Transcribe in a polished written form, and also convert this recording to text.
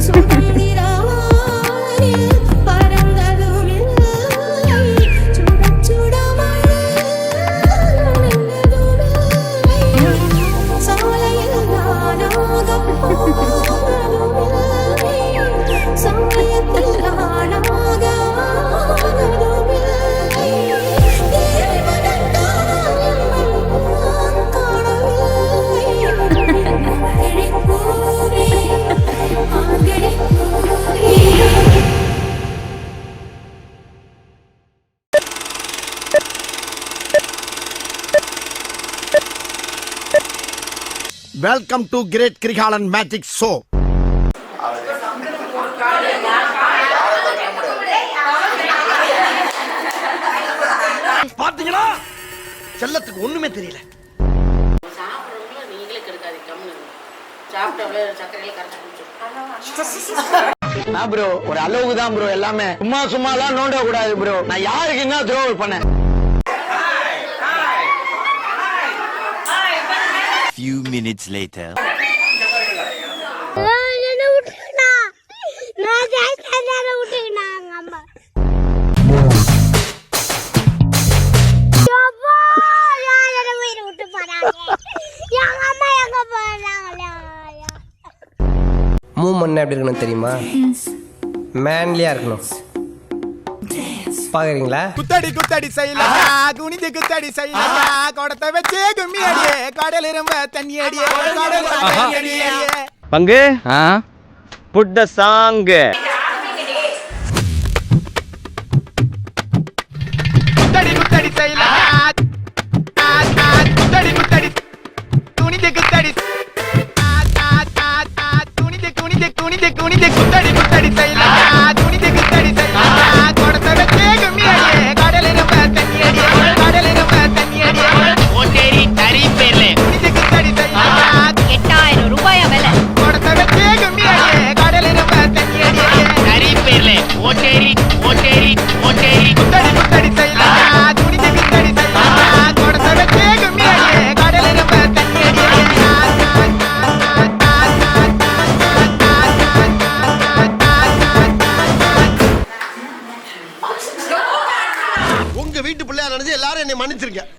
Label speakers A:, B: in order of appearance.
A: சுதந்திர வானில் பறந்ததும் இல்லை, சுடச் சுட மழை நனைந்ததும் இல்லை, சாலையில் நானாகப் போனதும் இல்லை, சமயத்தில் நானாக ஆனதும் இல்லை, தேவனின் காலம் காணவில்லை, ஆங்கடிப்பூவே, ஆங்கடிப்பூவே.
B: Welcome to great Kirikalan magic show. பாத்தீங்களா, செல்லத்துக்கு ஒண்ணுமே தெரியல.
C: சாப்பிட்றவங்கள நீங்களே கெடுக்காதீங்க, கம்முன்னு இருங்க. சாப்பிட்ட சர்க்கரையில கரைச்சி குடிச்சு
D: ப்ரோ ஒரு அளவுக்கு தான் ப்ரோ எல்லாமே. சும்மா எல்லாம் நோண்ட கூடாது ப்ரோ. நான் யாருக்கு என்ன துரோகம் பண்ணேன்?
E: Few minutes later.
F: மூமெண்ட் எப்படி இருக்கணும் தெரியுமா? மேன்லியா இருக்கணும். பாக்குறீங்களா?
G: குத்தடி குத்தடி செய்யலக்கா, குனிஞ்சு குத்தடி செய்யலக்கா, குடத்தை வச்சு கும்மி அடியே, கடல் இரும்ப தண்ணி அடியே, கடல் தண்ணி அடியே.
D: பங்கு புட் த சாங்.
G: குத்தடி குத்தடி செய்யலக்கா, குத்தடி குத்தடி குனிஞ்சு குத்தடி, குனிஞ்சு குனிஞ்சு குனிஞ்சு குனிஞ்சு குத்தடி குத்தடி செய்யலக்கா, குனிஞ்சு குத்தடி செய்யலக்கா, குடத்தை வச்சு கும்மி அடியே, கடல் இரும்ப தண்ணி அடியே, கடல் இரும்ப தண்ணி அடியே.
E: ஓட்டேரி தரி பேர்ல
G: குனிஞ்சு குத்தடி செய்யலக்கா,
A: 8000 ரூபாயா விலை?
G: குடத்தை வச்சு கும்மி அடியே, கடல் இரும்ப தண்ணி அடியே.
E: தரி பேர்ல ஓட்டேரி ஓட்டேரி ஓட்டேரி
G: குத்தடி குத்தடி செய்யலக்கா, குனிஞ்சு குத்தடி செய்யலக்கா, குடத்தை வச்சு கும்மி அடியே, கடல் இரும்ப தண்ணி அடியே.
B: உங்க வீட்டு பிள்ளையா நினைச்சு எல்லாரும் என்னை மன்னிச்சிருங்க.